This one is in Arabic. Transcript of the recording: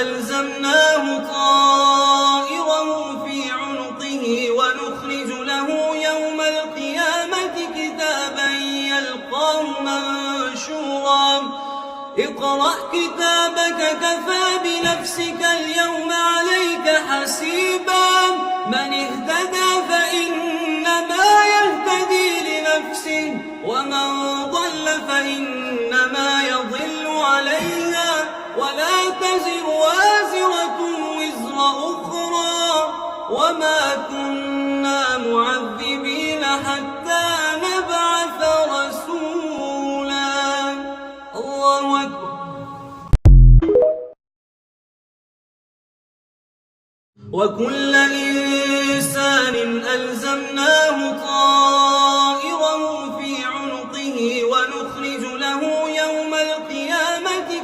ألزمناه طائره في عنقه ونخرج له يوم القيامة كتابا يلقاه منشورا اقرأ كتابك كفى بنفسك اليوم عليك حسيبا من اهتدى فإنما يهتدي لنفسه ومن ضل فإنما يضل عليها ولا تزر وازرة وزر أخرى وما كنا معذبين حتى نبعث رسولا. الله أكبر. وكل إنسان ألزمناه طائره